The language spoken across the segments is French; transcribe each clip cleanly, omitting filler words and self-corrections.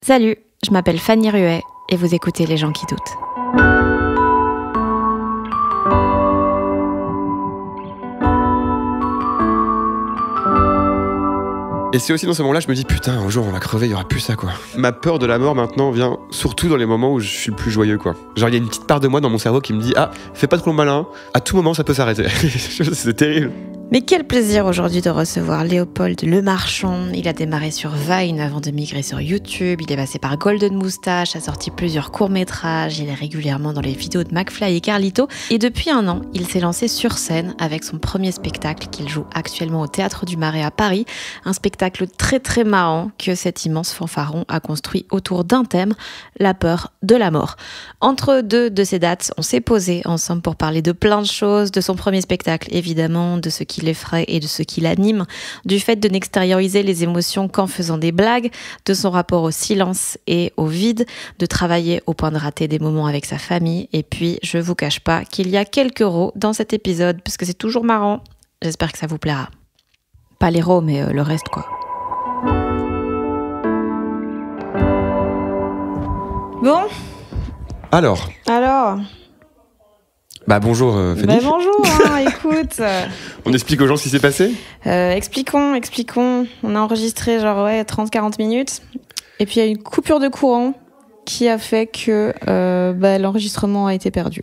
Salut, je m'appelle Fanny Ruet et vous écoutez Les gens qui doutent. Et c'est aussi dans ce moment-là, je me dis putain, un jour on va crever, il y aura plus ça quoi. Ma peur de la mort maintenant vient surtout dans les moments où je suis le plus joyeux quoi. Genre il y a une petite part de moi dans mon cerveau qui me dit fais pas trop le malin, à tout moment ça peut s'arrêter. C'est terrible. Mais quel plaisir aujourd'hui de recevoir Léopold Lemarchand. Il a démarré sur Vine avant de migrer sur YouTube. Il est passé par Golden Moustache, a sorti plusieurs courts-métrages. Il est régulièrement dans les vidéos de McFly et Carlito. Et depuis 1 an, il s'est lancé sur scène avec son premier spectacle qu'il joue actuellement au Théâtre du Marais à Paris. Un spectacle très très marrant que cet immense fanfaron a construit autour d'un thème, la peur de la mort. Entre deux de ces dates, on s'est posé ensemble pour parler de plein de choses, de son premier spectacle évidemment, de ce qui l'effraie et de ce qui l'anime, du fait de n'extérioriser les émotions qu'en faisant des blagues, de son rapport au silence et au vide, de travailler au point de rater des moments avec sa famille. Et puis, je vous cache pas qu'il y a quelques rots dans cet épisode, parce que c'est toujours marrant. J'espère que ça vous plaira. Pas les rots, mais le reste, quoi. Bon. Alors Bah bonjour Fanny. Bah bonjour, écoute. On explique aux gens ce qui s'est passé ? Expliquons. On a enregistré 30-40 minutes. Et puis il y a une coupure de courant qui a fait que l'enregistrement a été perdu.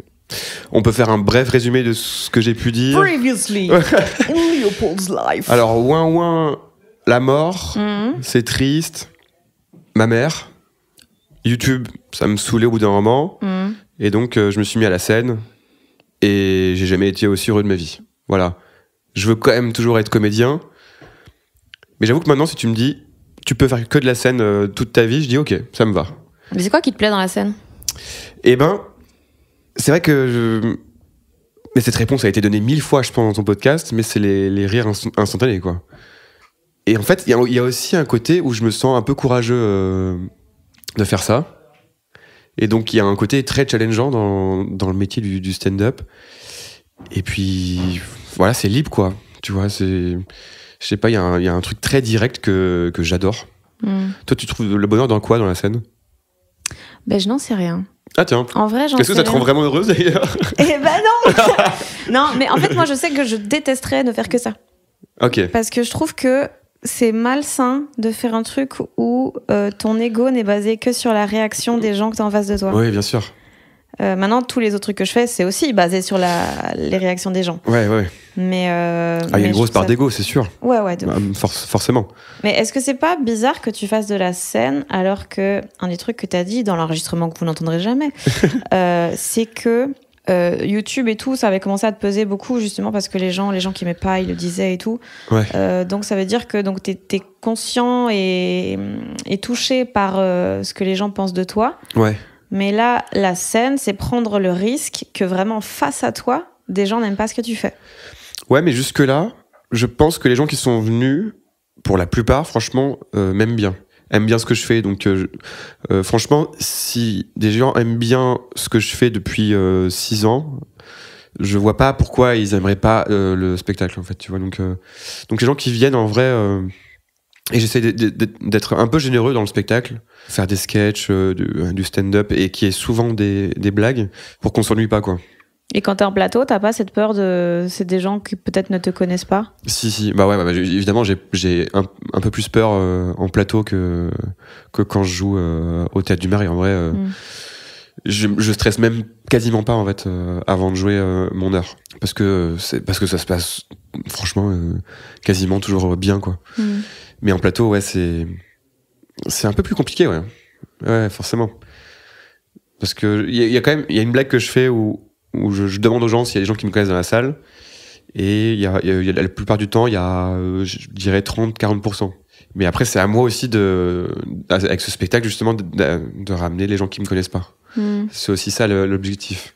On peut faire un bref résumé de ce que j'ai pu dire. Previously, in Leopold's life. Alors, ouin, la mort, c'est triste. Ma mère, YouTube, ça me saoulait au bout d'un moment. Et donc, je me suis mis à la scène. Et j'ai jamais été aussi heureux de ma vie. Voilà. Je veux quand même toujours être comédien. Mais j'avoue que maintenant, si tu me dis, tu peux faire que de la scène toute ta vie, je dis ok, ça me va. Mais c'est quoi qui te plaît dans la scène ? Eh ben, c'est vrai que mais cette réponse a été donnée 1000 fois, je pense, dans ton podcast, mais c'est les rires instantanés, quoi. Et en fait, il y a aussi un côté où je me sens un peu courageux de faire ça. Et donc, il y a un côté très challengeant dans le métier du stand-up. Et puis, voilà, c'est libre, quoi. Tu vois, je sais pas, il y a un truc très direct que j'adore. Toi, tu trouves le bonheur dans quoi, dans la scène ? Ben, je n'en sais rien. Ah tiens. En vrai, j'en sais rien. Est-ce que ça te rend vraiment heureuse, d'ailleurs ? Eh ben non. Non, mais en fait, moi, je sais que je détesterais ne faire que ça. Ok. Parce que je trouve que c'est malsain de faire un truc où ton ego n'est basé que sur la réaction des gens que tu as en face de toi. Oui, bien sûr. Maintenant, tous les autres trucs que je fais, c'est aussi basé sur les réactions des gens. Ouais. Mais il y a une grosse part d'ego, c'est sûr. Ouais, forcément. Mais est-ce que c'est pas bizarre que tu fasses de la scène alors que un des trucs que tu as dit dans l'enregistrement que vous n'entendrez jamais, c'est que YouTube et tout, ça avait commencé à te peser beaucoup justement parce que les gens qui m'aimaient pas, ils le disaient et tout. Ouais. Donc ça veut dire que t'es conscient et touché par ce que les gens pensent de toi. Ouais. Mais là, la scène, c'est prendre le risque que vraiment face à toi, des gens n'aiment pas ce que tu fais. Ouais, mais jusque-là, je pense que les gens qui sont venus, pour la plupart, franchement, m'aiment bien ce que je fais. Donc, franchement, si des gens aiment bien ce que je fais depuis 6 ans, je vois pas pourquoi ils aimeraient pas le spectacle, en fait. Tu vois, donc les gens qui viennent, en vrai... Et j'essaie d'être un peu généreux dans le spectacle, faire des sketchs, du stand-up, et qui est souvent des blagues, pour qu'on s'ennuie pas, quoi. Et quand t'es en plateau, t'as pas cette peur c'est des gens qui peut-être ne te connaissent pas ? Si. Bah ouais, évidemment, j'ai un peu plus peur en plateau que quand je joue au Théâtre du Marais. En vrai, je stresse même quasiment pas, en fait, avant de jouer mon heure. Parce que ça se passe, franchement, quasiment toujours bien, quoi. Mais en plateau, ouais, c'est un peu plus compliqué, ouais. Ouais, forcément. Parce que il y a une blague que je fais où je demande aux gens s'il y a des gens qui me connaissent dans la salle. Et il y a la plupart du temps, il y a, je dirais, 30-40%. Mais après, c'est à moi aussi avec ce spectacle, justement, de ramener les gens qui me connaissent pas. C'est aussi ça l'objectif.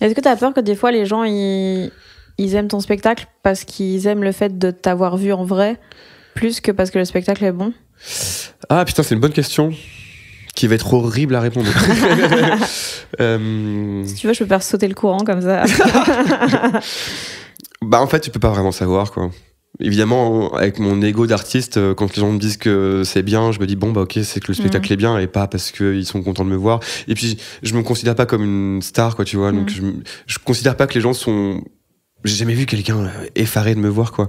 Est-ce que t'as peur que des fois, les gens, ils aiment ton spectacle parce qu'ils aiment le fait de t'avoir vu en vrai plus que parce que le spectacle est bon ? Ah putain, c'est une bonne question qui va être horrible à répondre. Si tu veux, je peux faire sauter le courant comme ça. Bah en fait, tu peux pas vraiment savoir, quoi. Évidemment, avec mon ego d'artiste, quand les gens me disent que c'est bien, je me dis bon bah ok, c'est que le spectacle est bien et pas parce qu'ils sont contents de me voir. Et puis je me considère pas comme une star, quoi, tu vois. Donc je considère pas que les gens sont. J'ai jamais vu quelqu'un effaré de me voir, quoi.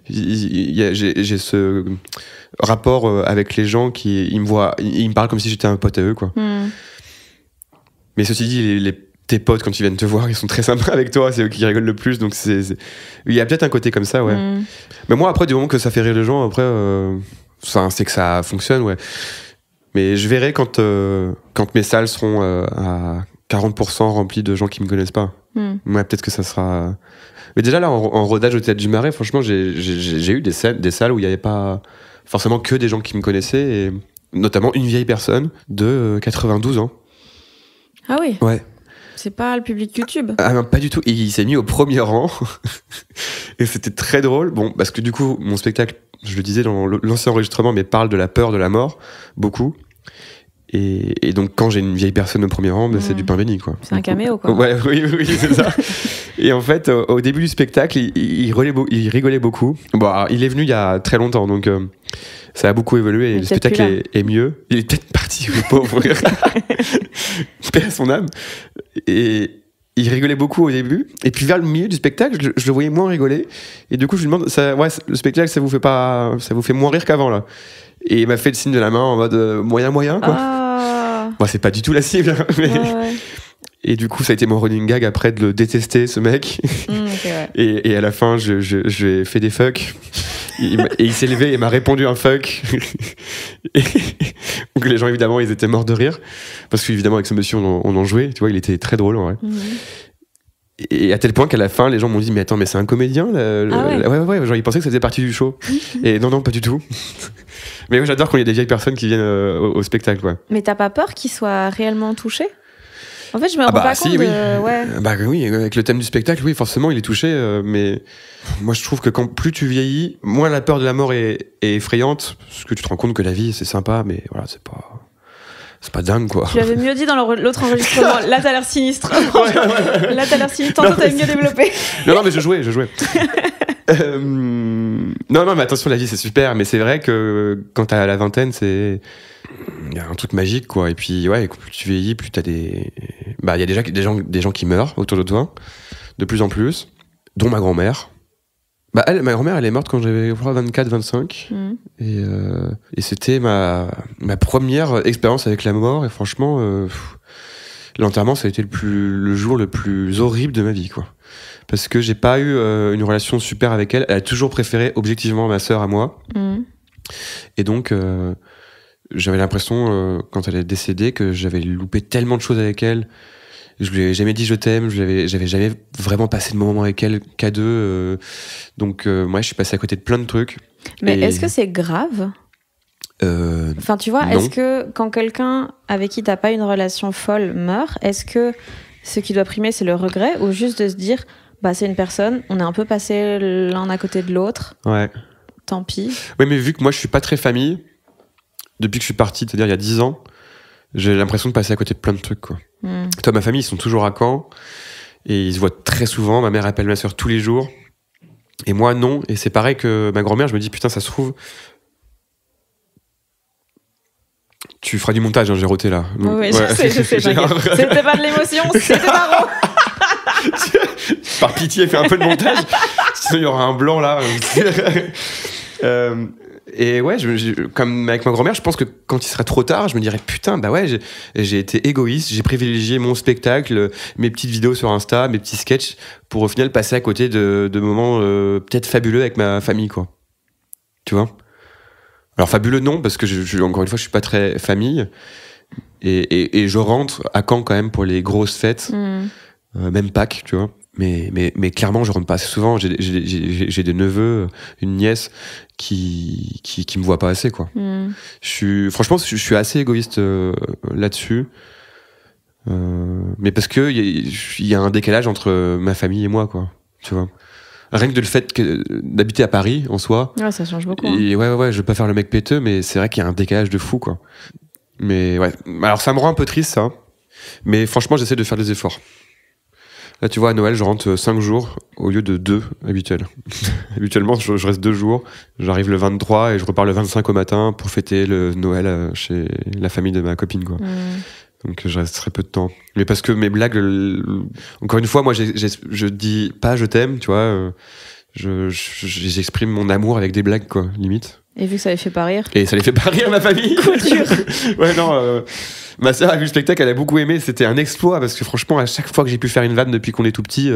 J'ai ce rapport avec les gens qui ils me voient, ils me parlent comme si j'étais un pote à eux, quoi. Mais ceci dit, tes potes, quand ils viennent te voir, ils sont très sympas avec toi, c'est eux qui rigolent le plus, donc il y a peut-être un côté comme ça, ouais. Mais moi, après, du moment que ça fait rire les gens, après, c'est que ça fonctionne, ouais. Mais je verrai quand mes salles seront à 40% remplies de gens qui me connaissent pas. Ouais, peut-être que ça sera... Mais déjà, là, en rodage au Théâtre du Marais, franchement, j'ai eu des salles où il n'y avait pas forcément que des gens qui me connaissaient, et notamment une vieille personne de 92 ans. Ah oui? Ouais. C'est pas le public YouTube? Ah non, pas du tout. Et il s'est mis au premier rang. Et c'était très drôle. Bon, parce que du coup, mon spectacle, je le disais dans l'ancien enregistrement, mais parle de la peur de la mort, beaucoup. Et donc, quand j'ai une vieille personne au premier rang, c'est du pain béni, quoi. C'est un caméo, quoi. Ouais, oui, c'est ça. Et en fait, au début du spectacle, il rigolait beaucoup. Bon, alors, il est venu il y a très longtemps, donc ça a beaucoup évolué. Et le spectacle est mieux. Il est peut-être parti, le pauvre. Paix à son âme. Et il rigolait beaucoup au début. Et puis vers le milieu du spectacle, je le voyais moins rigoler. Et du coup, je lui demande, le spectacle, ça vous fait moins rire qu'avant, là? Et il m'a fait le signe de la main en mode moyen, quoi. Moi, c'est pas du tout la cible. Mais... Et du coup, ça a été mon running gag après de le détester, ce mec. Et à la fin, je lui ai fait des fuck. Et il s'est levé et m'a répondu un fuck. Donc les gens, évidemment, ils étaient morts de rire. Parce qu'évidemment, avec ce monsieur, on en jouait. Tu vois, il était très drôle, en vrai. Et à tel point qu'à la fin, les gens m'ont dit, mais attends, mais c'est un comédien, ouais, genre ils pensaient que ça faisait partie du show. Et non, pas du tout. Mais ouais, j'adore quand il y a des vieilles personnes qui viennent au spectacle, ouais. Mais t'as pas peur qu'ils soient réellement touchés? En fait, je me rends pas compte de... Ouais. Bah oui, avec le thème du spectacle, oui, forcément, il est touché. Mais moi, je trouve que plus tu vieillis, moins la peur de la mort est effrayante. Parce que tu te rends compte que la vie, c'est sympa, mais voilà, c'est pas dingue, quoi. Tu l'avais mieux dit dans l'autre enregistrement. Là, t'as l'air sinistre. Ouais. Là, t'as l'air sinistre. Tantôt, t'avais mieux développé. Non, mais je jouais. Non, mais attention, la vie, c'est super. Mais c'est vrai que quand t'as la vingtaine, il y a un truc magique, quoi. Et puis, ouais, plus tu vieillis, plus t'as des... Bah, il y a déjà des gens qui meurent autour de toi, de plus en plus, dont ma grand-mère. Bah, ma grand-mère, elle est morte quand j'avais 24-25. Et c'était ma première expérience avec la mort. Et franchement, l'enterrement, ça a été le jour le plus horrible de ma vie, quoi. Parce que j'ai pas eu une relation super avec elle. Elle a toujours préféré objectivement ma sœur à moi. Et donc, j'avais l'impression, quand elle est décédée, que j'avais loupé tellement de choses avec elle. Je lui ai jamais dit je t'aime, j'avais jamais vraiment passé de moment avec elle qu'à deux. Donc, moi, je suis passé à côté de plein de trucs. Mais est-ce que c'est grave ? Enfin, tu vois, est-ce que quand quelqu'un avec qui t'as pas une relation folle meurt, est-ce que ce qui doit primer, c'est le regret ou juste de se dire, bah, c'est une personne, on est un peu passé l'un à côté de l'autre. Ouais. Tant pis. Oui, mais vu que moi, je suis pas très famille, depuis que je suis parti, c'est-à-dire il y a 10 ans, j'ai l'impression de passer à côté de plein de trucs, quoi. Toi, ma famille, ils sont toujours à Caen et ils se voient très souvent. Ma mère appelle ma soeur tous les jours et moi, non. Et c'est pareil que ma grand-mère, je me dis, putain, ça se trouve. Tu feras du montage, hein, j'ai roté là. Donc, oui, je sais. C'était pas de l'émotion, c'était pas bon. Par pitié, fais un peu de montage. Sinon, il y aura un blanc là. Et ouais, comme avec ma grand-mère, je pense que quand il sera trop tard, je me dirais putain, bah ouais, j'ai été égoïste, j'ai privilégié mon spectacle, mes petites vidéos sur Insta, mes petits sketchs, pour au final passer à côté de moments peut-être fabuleux avec ma famille, quoi. Tu vois ? Alors fabuleux non, parce que encore une fois, je suis pas très famille, et je rentre à Caen quand même pour les grosses fêtes, même Pâques, tu vois. Mais clairement, je rentre pas assez souvent. J'ai des neveux, une nièce qui me voient pas assez, quoi. Franchement, je suis assez égoïste là-dessus. Mais parce que il y a un décalage entre ma famille et moi, quoi. Tu vois. Rien que le fait d'habiter à Paris, en soi. Ouais, ça change beaucoup. Et ouais, je veux pas faire le mec péteux, mais c'est vrai qu'il y a un décalage de fou, quoi. Mais ouais. Alors, ça me rend un peu triste, ça. Mais franchement, j'essaie de faire des efforts. Là, tu vois, à Noël, je rentre 5 jours au lieu de 2 habituels. Habituellement, je reste 2 jours. J'arrive le 23 et je repars le 25 au matin pour fêter le Noël chez la famille de ma copine, quoi. Donc, je reste très peu de temps. Mais parce que mes blagues, encore une fois, moi, je dis pas je t'aime, tu vois. J'exprime mon amour avec des blagues, quoi, limite. Et vu que ça les fait pas rire. Et ça les fait pas rire, ma famille. Coup dur. Ouais, non. Ma sœur a vu le spectacle, elle a beaucoup aimé. C'était un exploit parce que franchement, à chaque fois que j'ai pu faire une vanne depuis qu'on est tout petit,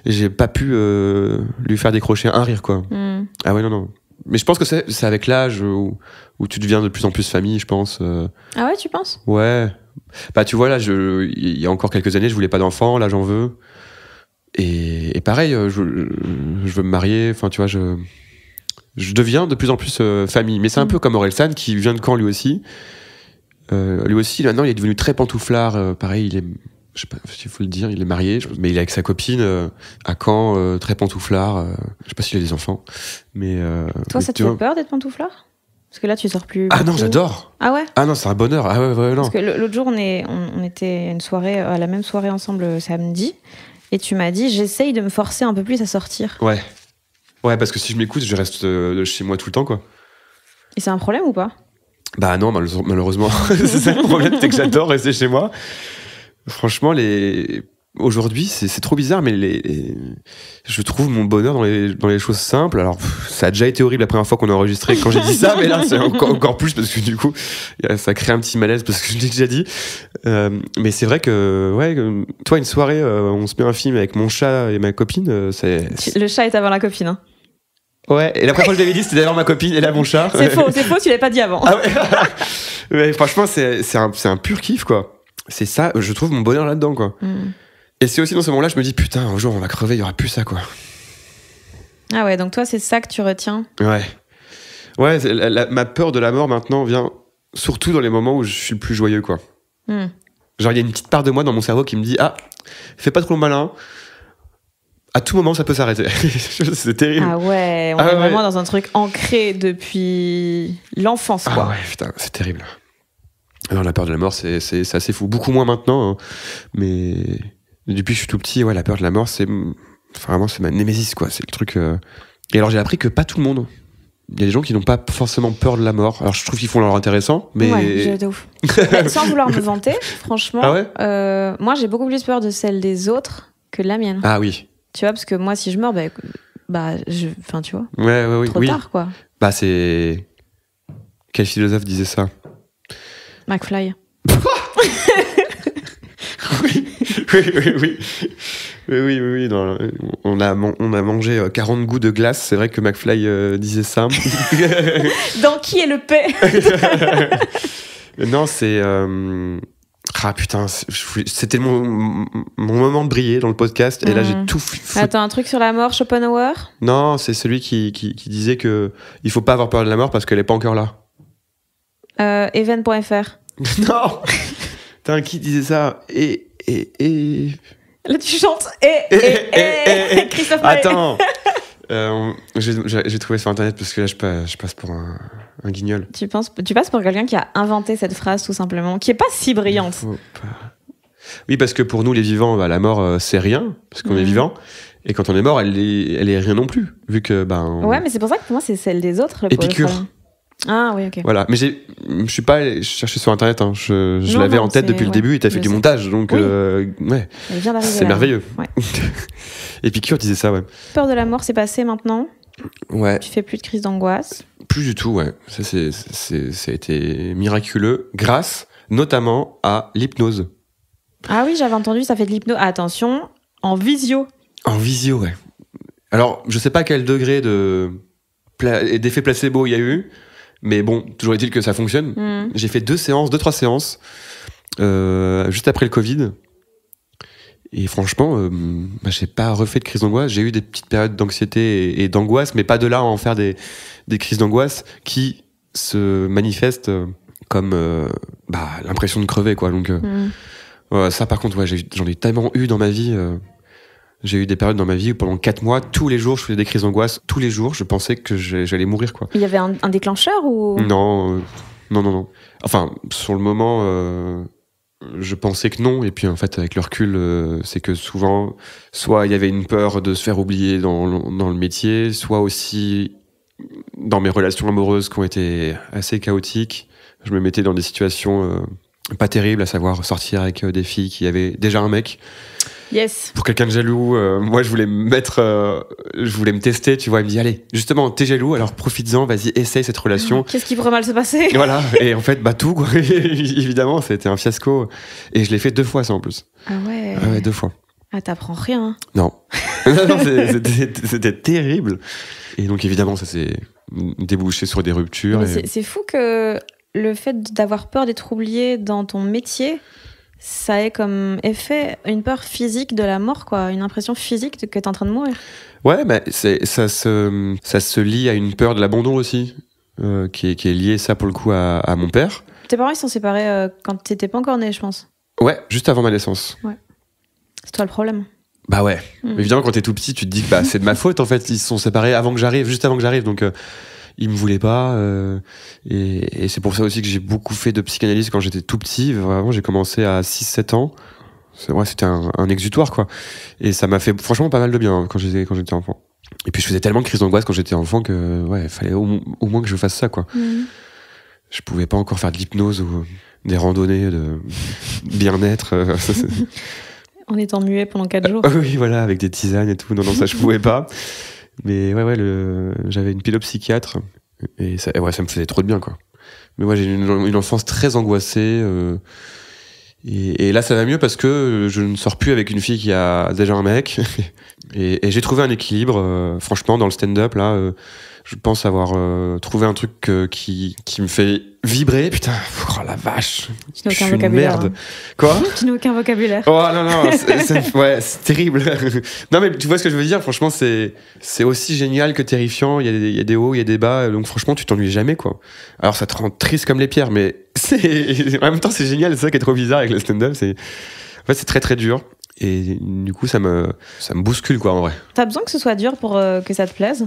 j'ai pas pu lui faire décrocher un rire, quoi. Ah ouais, non. Mais je pense que c'est avec l'âge où tu deviens de plus en plus famille, je pense. Ah ouais, tu penses? Ouais. Bah, tu vois, là, il y a encore quelques années, je voulais pas d'enfant, là, j'en veux. Et pareil, je veux me marier, enfin, tu vois, je deviens de plus en plus famille. Mais c'est un peu comme Orelsan, qui vient de Caen, lui aussi. Lui aussi, maintenant, il est devenu très pantouflard. Pareil, je sais pas s'il faut le dire, il est marié, mais il est avec sa copine à Caen, très pantouflard. Je sais pas s'il a des enfants. Mais, toi, ça te fait peur d'être pantouflard? Parce que là, tu sors plus. Ah non, j'adore. Ah ouais? Ah non, c'est un bonheur. Ah ouais, non. Parce que l'autre jour, on était une soirée, à la même soirée ensemble samedi. Et tu m'as dit, j'essaye de me forcer un peu plus à sortir. Ouais. Ouais, parce que si je m'écoute, je reste chez moi tout le temps, quoi. Et c'est un problème ou pas? Bah non, malheureusement. C'est ça le problème, c'est que j'adore rester chez moi. Franchement, aujourd'hui, c'est trop bizarre, mais je trouve mon bonheur dans les choses simples. Alors, ça a déjà été horrible la première fois qu'on a enregistré quand j'ai dit ça, mais là, c'est encore plus parce que du coup, ça crée un petit malaise parce que je l'ai déjà dit. Mais c'est vrai que, ouais, toi, une soirée, on se met un film avec mon chat et ma copine, Le chat est avant la copine, hein. Ouais, et la première fois que je l'avais dit, c'était d'ailleurs ma copine et là mon chat. C'est faux, tu l'avais pas dit avant. Ah ouais. Ouais, franchement, c'est un pur kiff, quoi. C'est ça, je trouve mon bonheur là-dedans, quoi. Et c'est aussi dans ce moment-là, je me dis, putain, un jour on va crever, il y aura plus ça, quoi. Ah ouais, donc toi, c'est ça que tu retiens? Ouais. Ouais, ma peur de la mort maintenant vient surtout dans les moments où je suis le plus joyeux, quoi. Genre, il y a une petite part de moi dans mon cerveau qui me dit, ah, fais pas trop le malin. À tout moment, ça peut s'arrêter. C'est terrible. Ah ouais, on est vraiment dans un truc ancré depuis l'enfance, quoi. Ah ouais, putain, c'est terrible. Alors, la peur de la mort, c'est assez fou. Beaucoup moins maintenant, hein. Mais depuis que je suis tout petit, ouais, la peur de la mort, c'est ma némésis, quoi. C'est le truc. Et alors, j'ai appris que pas tout le monde. Il y a des gens qui n'ont pas forcément peur de la mort. Alors, je trouve qu'ils font leur intéressant, mais. Ouais, de ouf. Mais sans vouloir me vanter, franchement, ah ouais moi, j'ai beaucoup plus peur de celle des autres que de la mienne. Ah oui. Tu vois, parce que moi, si je meurs, enfin, tu vois. Ouais, trop tard, quoi. Bah, c'est. Quel philosophe disait ça? McFly. Oui. Non, on a mangé 40 goûts de glace. C'est vrai que McFly disait ça. Dans Qui est le paix? Non, c'est. Ah putain, c'était mon moment de briller dans le podcast et là j'ai tout Attends, un truc sur la mort, Schopenhauer? Non, c'est celui qui disait que il faut pas avoir peur de la mort parce qu'elle est pas encore là. Even.fr. Non. Putain, qui disait ça? Et là tu chantes et Christophe Maé. Attends. J'ai trouvé sur internet parce que là je passe pour un guignol. Tu passes pour quelqu'un qui a inventé cette phrase tout simplement, qui est pas si brillante. Oui, parce que pour nous les vivants, la mort c'est rien parce qu'on est vivant, et quand on est mort, elle est rien non plus, vu que Ouais, mais c'est pour ça que pour moi c'est celle des autres. Épicure. Ah oui, ok. Voilà, mais je suis pas allé chercher sur internet, hein. Je l'avais en tête depuis le début et t'as fait du montage, donc ouais. Elle vient d'arriver. C'est merveilleux. Ouais. Épicure disait ça, ouais. Peur de la mort, c'est passé maintenant. Ouais. Tu fais plus de crise d'angoisse. Plus du tout, ouais. Ça a été miraculeux, grâce notamment à l'hypnose. Ah oui, j'avais entendu, ça fait de l'hypnose. Attention, en visio. En visio, ouais. Alors, je sais pas quel degré d'effet placebo il y a eu, mais bon, toujours est-il que ça fonctionne. J'ai fait 2-3 séances, juste après le Covid. Et franchement, j'ai pas refait de crise d'angoisse. J'ai eu des petites périodes d'anxiété et d'angoisse, mais pas de là à en faire des crises d'angoisse qui se manifestent comme l'impression de crever, quoi. Donc, ça, par contre, ouais, j'en ai tellement eu dans ma vie. J'ai eu des périodes dans ma vie où pendant 4 mois, tous les jours, je faisais des crises d'angoisse. Tous les jours, je pensais que j'allais mourir, quoi. Il y avait un déclencheur ou... Non. Enfin, sur le moment, je pensais que non, et puis en fait avec le recul, c'est que souvent, soit il y avait une peur de se faire oublier dans le métier, soit aussi dans mes relations amoureuses qui ont été assez chaotiques, je me mettais dans des situations pas terribles, à savoir sortir avec des filles qui avaient déjà un mec. Yes. Pour quelqu'un de jaloux, moi je voulais me tester, tu vois, il me dit allez, justement t'es jaloux, alors profites-en, vas-y, essaye cette relation. Qu'est-ce qui pourrait mal se passer? Voilà, et en fait tout quoi. Évidemment, c'était un fiasco, et je l'ai fait 2 fois ça en plus. Ah ouais. Ah ouais, 2 fois. Ah, t'apprends rien. Hein. Non, non, c'était terrible. Et donc évidemment ça s'est débouché sur des ruptures. C'est fou que le fait d'avoir peur d'être oublié dans ton métier, ça ait comme effet une peur physique de la mort, quoi, une impression physique que t'es en train de mourir. Ouais, bah, ça se lie à une peur de l'abandon aussi, qui est liée, ça pour le coup, à mon père. Tes parents ils sont séparés quand t'étais pas encore né, je pense. Ouais, juste avant ma naissance. Ouais. C'est toi le problème. Bah ouais. Évidemment, quand t'es tout petit, tu te dis que c'est de ma faute, en fait. Ils se sont séparés juste avant que j'arrive, donc ils me voulaient pas. Et c'est pour ça aussi que j'ai beaucoup fait de psychanalyse quand j'étais tout petit. Vraiment, j'ai commencé à 6-7 ans. C'était un exutoire, quoi. Et ça m'a fait franchement pas mal de bien quand j'étais enfant. Et puis je faisais tellement de crises d'angoisse quand j'étais enfant que il fallait au moins que je fasse ça, quoi. Je pouvais pas encore faire de l'hypnose ou des randonnées de bien-être. En étant muet pendant 4 jours. Oui, voilà, avec des tisanes et tout. Non, ça je pouvais pas. Mais j'avais une pédopsychiatre et ça me faisait trop de bien, quoi. Mais moi, j'ai une enfance très angoissée. Et là, ça va mieux parce que je ne sors plus avec une fille qui a déjà un mec. Et j'ai trouvé un équilibre, franchement, dans le stand-up, là. Je pense avoir trouvé un truc qui me fait vibrer. Putain, oh la vache. Tu n'as aucun vocabulaire. Merde. Quoi ? Tu n'as aucun vocabulaire. Oh non, c'est terrible. Non, mais tu vois ce que je veux dire ? Franchement, c'est aussi génial que terrifiant. Il y a des hauts, il y a des bas. Donc franchement, tu t'ennuies jamais, quoi. Alors ça te rend triste comme les pierres, mais en même temps, c'est génial. C'est ça qui est trop bizarre avec le stand-up. En fait, c'est très très dur. Et du coup, ça me bouscule, quoi, en vrai. T'as besoin que ce soit dur pour que ça te plaise ?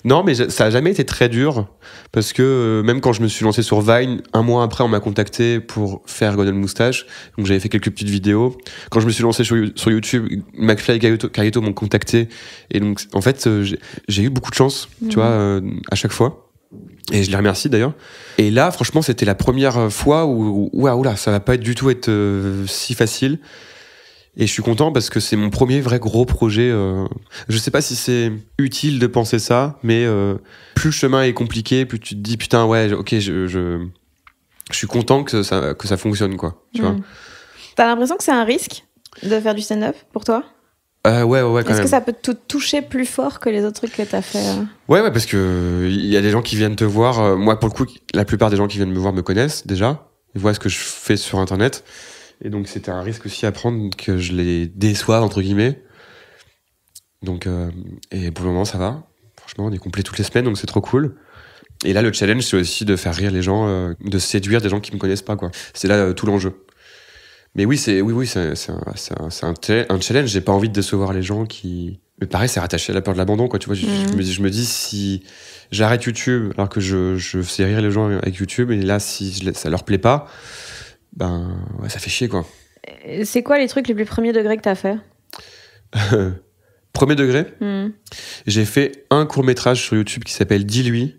Non, mais ça a jamais été très dur, parce que même quand je me suis lancé sur Vine, un mois après, on m'a contacté pour faire Golden Moustache, donc j'avais fait quelques petites vidéos. Quand je me suis lancé sur YouTube, McFly et Carito m'ont contacté, et donc, en fait, j'ai eu beaucoup de chance, tu vois, à chaque fois. Et je les remercie d'ailleurs. Et là, franchement, c'était la première fois où là, ça va pas du tout être si facile. Et je suis content parce que c'est mon premier vrai gros projet. Je sais pas si c'est utile de penser ça, mais plus le chemin est compliqué, plus tu te dis putain ouais, ok, je suis content que ça fonctionne, quoi. Tu vois. T'as l'impression que c'est un risque de faire du stand-up pour toi ? Ouais, quand même. Est-ce que ça peut te toucher plus fort que les autres trucs que t'as fait Ouais, parce que il y a des gens qui viennent te voir. Moi, pour le coup, la plupart des gens qui viennent me voir me connaissent déjà. Ils voient ce que je fais sur Internet. Et donc, c'était un risque aussi à prendre que je les déçoive, entre guillemets. Donc, et pour le moment, ça va. Franchement, on est complet toutes les semaines, donc c'est trop cool. Et là, le challenge, c'est aussi de faire rire les gens, de séduire des gens qui me connaissent pas, quoi. C'est là tout l'enjeu. Mais oui, c'est un challenge. J'ai pas envie de décevoir les gens qui... Mais pareil, c'est rattaché à la peur de l'abandon, quoi. Tu vois, je me dis, si j'arrête YouTube, alors que je fais rire les gens avec YouTube, et là, si ça leur plaît pas, ben, ouais, ça fait chier, quoi. C'est quoi les trucs les plus premiers degrés que t'as fait ? Premier degré, j'ai fait un court-métrage sur YouTube qui s'appelle Dis-lui,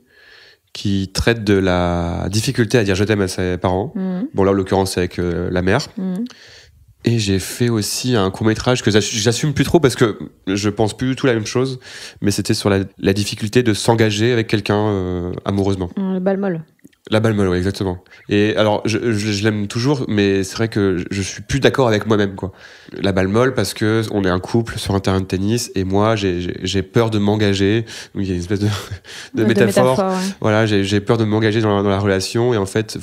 qui traite de la difficulté à dire je t'aime à ses parents. Bon, là, en l'occurrence, c'est avec la mère. Et j'ai fait aussi un court-métrage que j'assume plus trop parce que je pense plus du tout la même chose, mais c'était sur la difficulté de s'engager avec quelqu'un amoureusement. Le bal molle. La balle molle, ouais, exactement. Et alors, je l'aime toujours, mais c'est vrai que je suis plus d'accord avec moi-même, quoi. La balle molle parce que on est un couple sur un terrain de tennis et moi, j'ai peur de m'engager. Donc, il y a une espèce de métaphore. Ouais. Voilà, j'ai peur de m'engager dans la relation et en fait,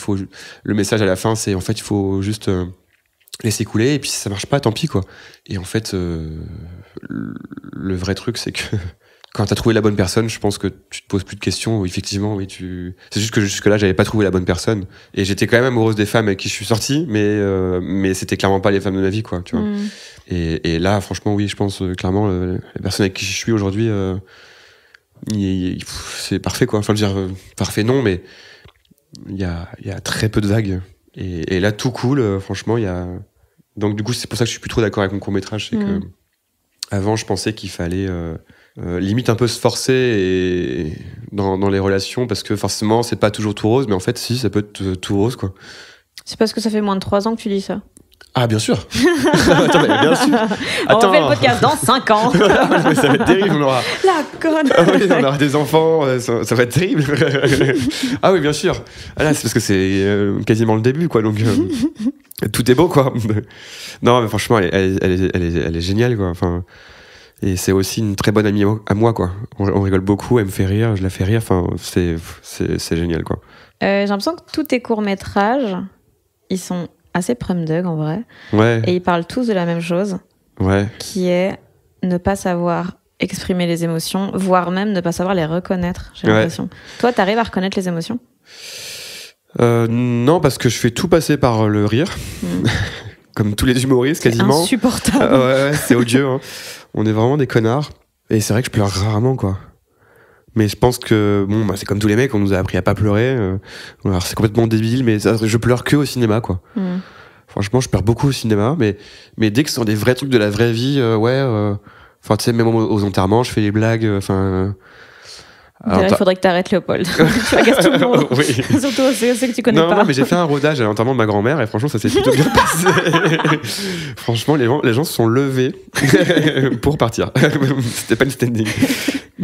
le message à la fin, c'est en fait, il faut juste laisser couler et puis si ça marche pas, tant pis, quoi. Et en fait, le vrai truc, c'est que quand t'as trouvé la bonne personne, je pense que tu te poses plus de questions. Effectivement, oui, c'est juste que jusque-là, j'avais pas trouvé la bonne personne. Et j'étais quand même amoureuse des femmes avec qui je suis sortie, mais c'était clairement pas les femmes de ma vie, quoi, tu vois. Et là, franchement, oui, je pense clairement, la personne avec qui je suis aujourd'hui, c'est parfait, quoi. Enfin, je veux dire, parfait non, mais il y a très peu de vagues. Et là, tout cool, franchement, il y a... Donc du coup, c'est pour ça que je suis plus trop d'accord avec mon court-métrage, c'est que avant, je pensais qu'il fallait limite un peu se forcer dans les relations, parce que forcément, c'est pas toujours tout rose, mais en fait, si, ça peut être tout rose, quoi. C'est parce que ça fait moins de 3 ans que tu dis ça. Ah, bien sûr. Attends, mais bien sûr. Attends. On fait le podcast dans 5 ans. Mais ça va être terrible, on aura... La conne. Ah oui, on aura des enfants, ça va être terrible. Ah oui, bien sûr. Ah là, c'est parce que c'est quasiment le début, quoi, donc tout est beau, quoi. Non, mais franchement, elle est géniale, quoi. Enfin, et c'est aussi une très bonne amie à moi, quoi. On rigole beaucoup, elle me fait rire, je la fais rire, enfin, c'est génial, quoi. J'ai l'impression que tous tes courts-métrages, ils sont assez prum-dug, en vrai. Ouais. Et ils parlent tous de la même chose. Ouais. Qui est ne pas savoir exprimer les émotions, voire même ne pas savoir les reconnaître, j'ai l'impression. Toi, t'arrives à reconnaître les émotions ? Non, parce que je fais tout passer par le rire. Comme tous les humoristes, quasiment. C'est insupportable. Ouais, c'est odieux. Hein. On est vraiment des connards. Et c'est vrai que je pleure rarement, quoi. Mais je pense que, bon, bah, c'est comme tous les mecs, on nous a appris à pas pleurer. Alors, c'est complètement débile, mais je pleure que au cinéma, quoi. Franchement, je pleure beaucoup au cinéma, mais dès que ce sont des vrais trucs de la vraie vie, enfin, tu sais, même aux enterrements, je fais les blagues, enfin... il faudrait que t'arrêtes, Léopold. Tu agaces tout le monde. Oui. Surtout ceux que tu connais pas. Non, mais j'ai fait un rodage à l'enterrement de ma grand-mère et franchement, ça s'est plutôt bien passé. Franchement, les gens se sont levés pour partir. C'était pas une standing.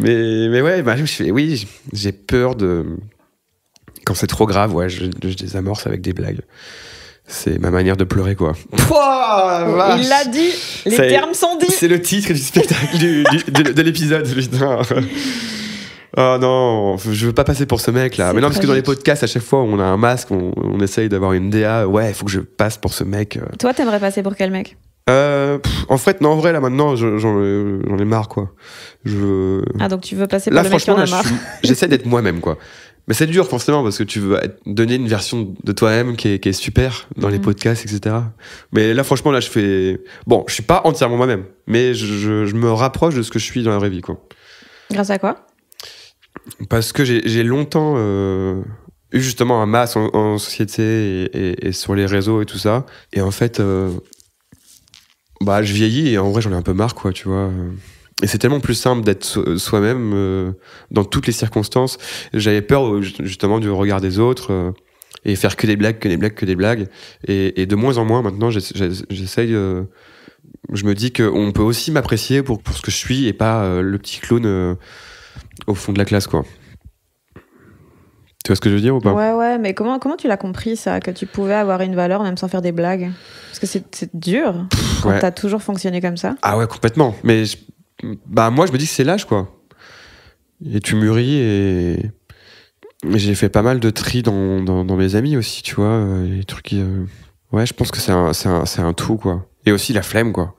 Mais ouais, bah, oui, j'ai peur de... Quand c'est trop grave, ouais, je désamorce avec des blagues. C'est ma manière de pleurer, quoi. Pouah, il l'a dit, les termes sont dits. C'est le titre du spectacle, de l'épisode, putain. Oh non, je veux pas passer pour ce mec là. Mais non, parce que dans les podcasts, à chaque fois, on a un masque, on essaye d'avoir une DA. Ouais, il faut que je passe pour ce mec. Toi, t'aimerais passer pour quel mec ? En fait, non, en vrai, là maintenant, j'en ai marre, quoi. Ah, donc tu veux passer pour le mec qui en a marre ? J'essaie d'être moi-même, quoi. Mais c'est dur, forcément, parce que tu veux donner une version de toi-même qui est super dans les podcasts, etc. Mais là, franchement, là, je fais... Bon, je suis pas entièrement moi-même, mais je me rapproche de ce que je suis dans la vraie vie, quoi. Grâce à quoi ? Parce que j'ai longtemps eu justement un masse en société et sur les réseaux et tout ça. Et en fait, bah, je vieillis et en vrai, j'en ai un peu marre, quoi, tu vois. Et c'est tellement plus simple d'être soi-même dans toutes les circonstances. J'avais peur justement du regard des autres et faire que des blagues. Et de moins en moins, maintenant, j'essaye... je me dis qu'on peut aussi m'apprécier pour ce que je suis et pas le petit clown... au fond de la classe, quoi. Tu vois ce que je veux dire ou pas ? Ouais, mais comment tu l'as compris, ça, que tu pouvais avoir une valeur même sans faire des blagues ? Parce que c'est dur quand t'as toujours fonctionné comme ça. Ah ouais, complètement. Mais bah moi, je me dis que c'est l'âge, quoi. Et tu mûris et j'ai fait pas mal de tri dans mes amis aussi, tu vois. Les trucs ouais, je pense que c'est un tout, quoi. Et aussi la flemme, quoi.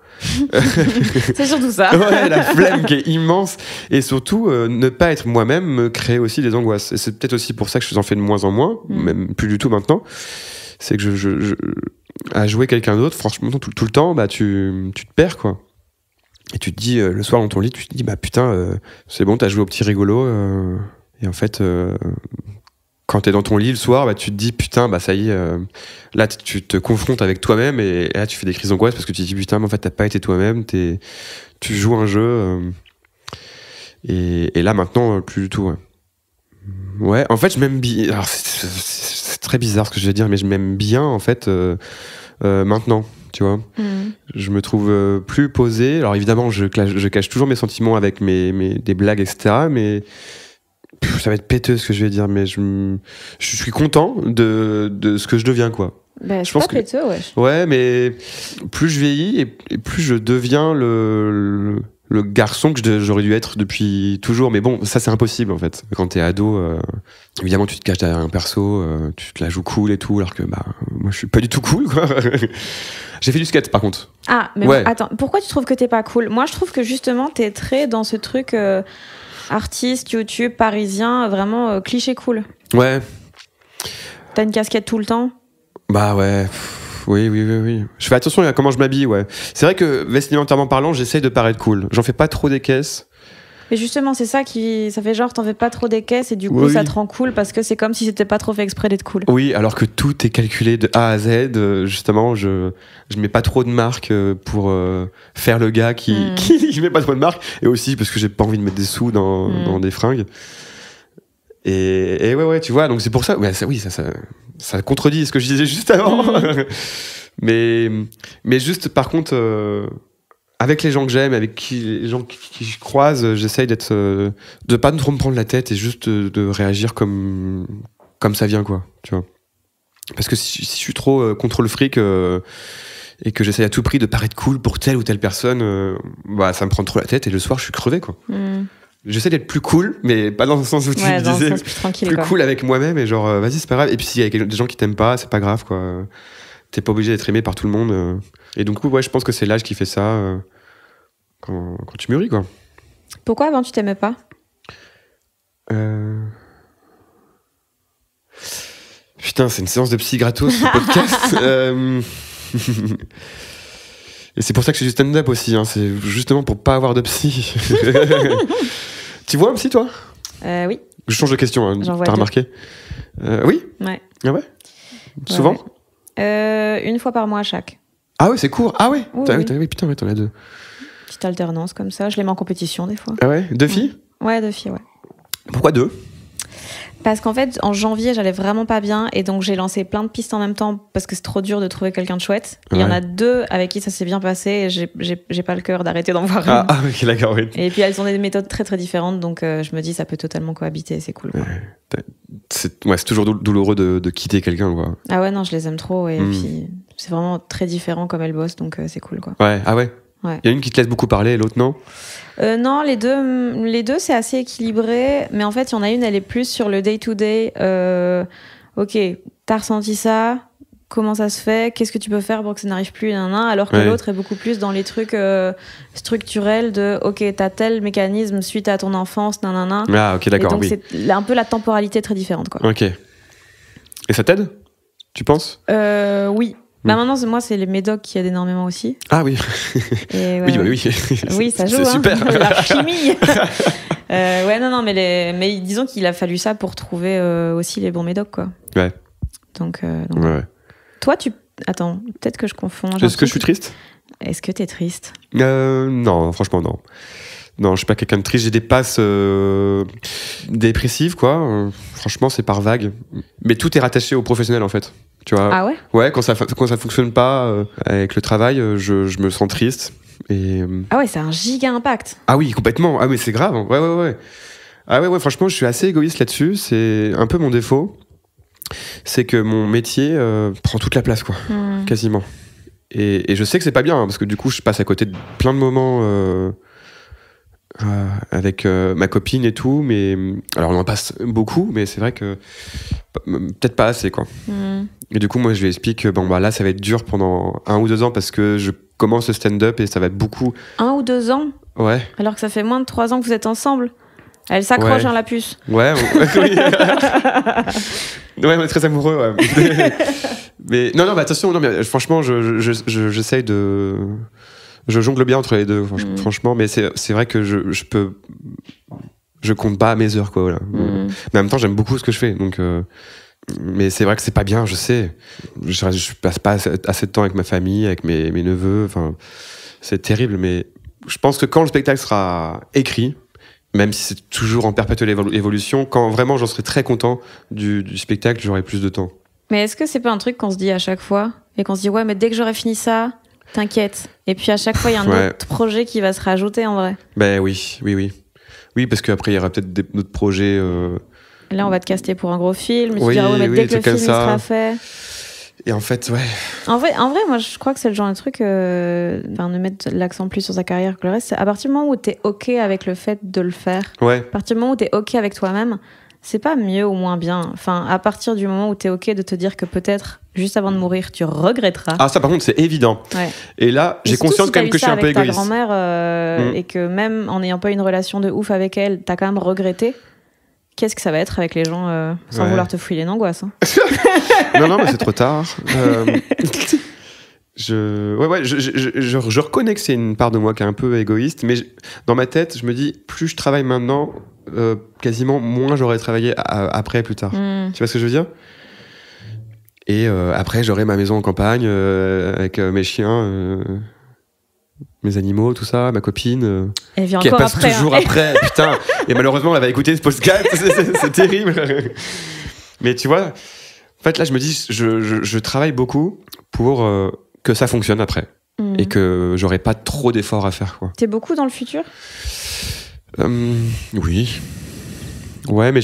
C'est surtout ça. Ouais, la flemme qui est immense. Et surtout, ne pas être moi-même me crée aussi des angoisses. Et c'est peut-être aussi pour ça que je en fais de moins en moins, même plus du tout maintenant. C'est que à jouer quelqu'un d'autre, franchement, tout le temps, bah, tu te perds, quoi. Et tu te dis, le soir dans ton lit, tu te dis, bah putain, c'est bon, t'as joué au petit rigolo. Et en fait... quand t'es dans ton lit le soir, bah, tu te dis putain, bah ça y est, là tu te confrontes avec toi-même et là tu fais des crises d'angoisse parce que tu te dis putain, mais en fait t'as pas été toi-même, tu joues un jeu et là maintenant plus du tout. Ouais, en fait je m'aime bien. Alors c'est très bizarre ce que je vais dire, mais je m'aime bien en fait maintenant, tu vois. Je me trouve plus posé. Alors évidemment je cache toujours mes sentiments avec des blagues, etc. Mais ça va être péteux ce que je vais dire, mais je suis content de ce que je deviens, quoi. Bah, je pense pas péteux, ouais. Ouais, mais plus je vieillis et plus je deviens le garçon que j'aurais dû être depuis toujours. Mais bon, ça c'est impossible en fait. Quand t'es ado, évidemment tu te caches derrière un perso, tu te la joues cool et tout, alors que bah moi je suis pas du tout cool, quoi. J'ai fait du skate par contre. Ah, mais ouais. Bon, attends, pourquoi tu trouves que t'es pas cool ? Moi je trouve que justement t'es très dans ce truc... artiste, YouTube, parisien, vraiment cliché cool. Ouais. T'as une casquette tout le temps ? Bah ouais. Oui. Je fais attention à comment je m'habille, ouais. C'est vrai que vestimentairement parlant, j'essaye de paraître cool. J'en fais pas trop des caisses. Mais justement, c'est ça ça fait genre, t'en fais pas trop des caisses et du coup, ça te rend cool parce que c'est comme si c'était pas trop fait exprès d'être cool. Oui, alors que tout est calculé de A à Z. Justement, je mets pas trop de marques pour faire le gars qui met pas trop de marques. Et aussi parce que j'ai pas envie de mettre des sous dans des fringues. Et ouais, tu vois, donc c'est pour ça. Ouais, ça contredit ce que je disais juste avant. mais juste, par contre, avec les gens que j'aime, avec les gens qui je croise, j'essaye de pas trop me prendre la tête et juste de réagir comme ça vient, quoi. Tu vois. Parce que si je suis trop contre le fric et que j'essaye à tout prix de paraître cool pour telle ou telle personne, ça me prend trop la tête et le soir, je suis crevé, quoi. J'essaie d'être plus cool, mais pas dans le sens où tu me disais, plus cool avec moi-même et genre, vas-y, c'est pas grave. Et puis s'il y a des gens qui t'aiment pas, c'est pas grave, quoi. T'es pas obligé d'être aimé par tout le monde. Et donc, ouais, je pense que c'est l'âge qui fait ça quand tu mûris, quoi. Pourquoi avant tu t'aimais pas ? Putain, c'est une séance de psy gratos, ce podcast. Et c'est pour ça que je fais du stand-up aussi, hein. C'est justement pour pas avoir de psy. Tu vois un psy, toi ? Oui. Je change de question, hein. T'as remarqué ? Oui ? Ouais. Ah ouais ? Souvent ? Une fois par mois à chaque. Ah ouais, c'est court. Ah ouais. Oui. Putain, ouais, t'en as 2. Petite alternance comme ça. Je les mets en compétition des fois. Ah ouais ? 2 filles ? Ouais, 2 filles, ouais. Pourquoi 2 ? Parce qu'en fait, en janvier, j'allais vraiment pas bien et donc j'ai lancé plein de pistes en même temps parce que c'est trop dur de trouver quelqu'un de chouette. Il y en a 2 avec qui ça s'est bien passé et j'ai pas le cœur d'arrêter d'en voir une. Ah, ok, d'accord, oui. Et puis elles ont des méthodes très très différentes, donc je me dis ça peut totalement cohabiter, c'est cool. C'est toujours douloureux de quitter quelqu'un, quoi. Ah ouais, non, je les aime trop et puis c'est vraiment très différent comme elles bossent, donc c'est cool, quoi. Ouais, ah ouais. Il y a une qui te laisse beaucoup parler et l'autre non ? Non, les deux c'est assez équilibré, mais en fait il y en a une, elle est plus sur le day-to-day. Ok, t'as ressenti ça, comment ça se fait, qu'est-ce que tu peux faire pour que ça n'arrive plus, alors que l'autre est beaucoup plus dans les trucs structurels de ok, t'as tel mécanisme suite à ton enfance, Ah ok, d'accord, et donc c'est un peu la temporalité très différente, quoi. Ok. Et ça t'aide, tu penses ? Oui. Bah maintenant, moi, c'est les médocs qui aident énormément aussi. Ah oui. Et oui. Oui, ça joue. C'est super. La chimie. Non, mais disons qu'il a fallu ça pour trouver aussi les bons médocs, quoi. Ouais. Donc. Ouais. Toi, attends, peut-être que je confonds. Est-ce que je suis triste ? Est-ce que t'es triste ? Non, franchement, non. Non, je suis pas quelqu'un de triste. J'ai des passes dépressives, quoi. Franchement, c'est par vague. Mais tout est rattaché au professionnel, en fait. Tu vois. Ah ouais ? Ouais, quand ça fonctionne pas avec le travail, je me sens triste. Et... Ah ouais, c'est un giga impact. Ah oui, complètement. Ah mais c'est grave. Ouais. Ah ouais, franchement, je suis assez égoïste là-dessus. C'est un peu mon défaut. C'est que mon métier prend toute la place, quoi. Quasiment. Et je sais que c'est pas bien, hein, parce que du coup, je passe à côté de plein de moments... avec ma copine et tout, mais alors on en passe beaucoup, mais c'est vrai que peut-être pas assez, quoi. Et du coup moi je lui explique que là ça va être dur pendant 1 ou 2 ans parce que je commence le stand-up et ça va être beaucoup. 1 ou 2 ans ? Ouais. Alors que ça fait moins de 3 ans que vous êtes ensemble. Elle s'accroche dans la puce. Ouais, oui. Ouais, on est très amoureux, ouais. Mais non, mais attention, non, mais franchement j'essaye de... Je jongle bien entre les deux, franchement, mais c'est vrai que je compte pas mes heures, quoi. Voilà. Mais en même temps, j'aime beaucoup ce que je fais, donc. Mais c'est vrai que c'est pas bien, je sais. Je passe pas assez de temps avec ma famille, avec mes neveux. Enfin, c'est terrible, mais je pense que quand le spectacle sera écrit, même si c'est toujours en perpétuelle évolution, quand vraiment j'en serai très content du spectacle, j'aurai plus de temps. Mais est-ce que c'est pas un truc qu'on se dit à chaque fois et qu'on se dit ouais, mais dès que j'aurai fini ça. T'inquiète. Et puis à chaque fois, il y a un autre projet qui va se rajouter en vrai. Ben oui. Oui, parce qu'après, il y aura peut-être d'autres projets. Là, on va te caster pour un gros film. Tu diras, mais dès que le film sera fait. Et en fait, ouais. En vrai, moi, je crois que c'est le genre de truc de mettre l'accent plus sur sa carrière que le reste. À partir du moment où t'es OK avec le fait de le faire, à partir du moment où t'es OK avec toi-même, c'est pas mieux ou moins bien. Enfin, à partir du moment où t'es OK de te dire que peut-être, juste avant de mourir, tu regretteras. Ah, ça, par contre, c'est évident. Ouais. Et là, j'ai conscience quand même que je suis un peu égoïste. Ta grand-mère et que même en n'ayant pas une relation de ouf avec elle, t'as quand même regretté. Qu'est-ce que ça va être avec les gens sans vouloir te fouiller l'angoisse, hein. Non, mais c'est trop tard. je reconnais que c'est une part de moi qui est un peu égoïste, mais dans ma tête, je me dis, plus je travaille maintenant, quasiment moins j'aurais travaillé après, plus tard. Tu vois ce que je veux dire ? Et après, j'aurai ma maison en campagne, avec mes chiens, mes animaux, tout ça, ma copine. Elle vient qui encore passe après. toujours après, putain. Et malheureusement, elle va écouter ce podcast, c'est terrible. Mais tu vois, en fait, là, je me dis, je travaille beaucoup pour que ça fonctionne après. Et que j'aurai pas trop d'efforts à faire, quoi. T'es beaucoup dans le futur ? Oui. Ouais, mais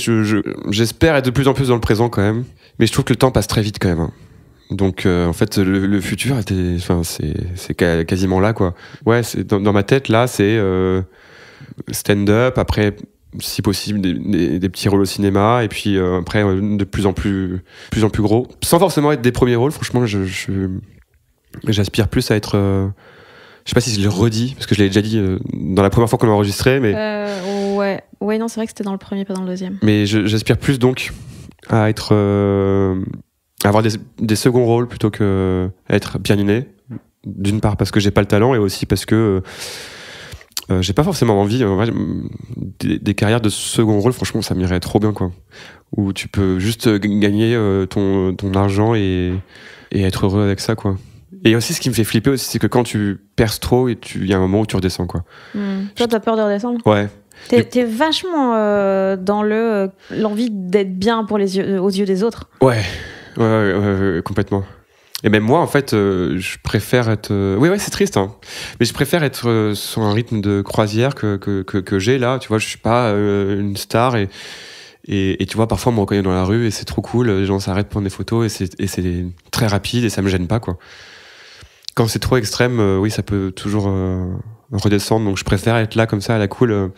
j'espère être de plus en plus dans le présent quand même. Mais je trouve que le temps passe très vite quand même. Hein. Donc, en fait, le futur, c'est quasiment là, quoi. Ouais, dans ma tête, là, c'est stand-up, après, si possible, des petits rôles au cinéma, et puis après, de plus en plus gros. Sans forcément être des premiers rôles, franchement, j'aspire plus à être... je sais pas si je le redis, parce que je l'ai déjà dit dans la première fois qu'on a enregistré, mais... Ouais, non, c'est vrai que c'était dans le premier, pas dans le deuxième. Mais j'aspire plus, donc, à être... avoir des seconds rôles plutôt que être bien inné. D'une part parce que j'ai pas le talent, et aussi parce que j'ai pas forcément envie. En vrai, des carrières de second rôle, franchement, ça m'irait trop bien, quoi. Où tu peux juste gagner ton argent et être heureux avec ça, quoi. Et aussi, ce qui me fait flipper aussi, c'est que quand tu perces trop, il y a un moment où tu redescends, quoi. Toi, t'as peur de redescendre ? Ouais. T'es vachement dans l'envie d'être bien aux yeux des autres. Ouais, complètement. Et même moi, en fait, je préfère être... Oui, c'est triste, hein. Mais je préfère être sur un rythme de croisière que j'ai là. Tu vois, je suis pas une star, et tu vois, parfois on me reconnaît dans la rue et c'est trop cool. Les gens s'arrêtent pour prendre des photos, et c'est très rapide et ça me gêne pas, quoi. Quand c'est trop extrême, oui, ça peut toujours redescendre. Donc je préfère être là comme ça à la cool.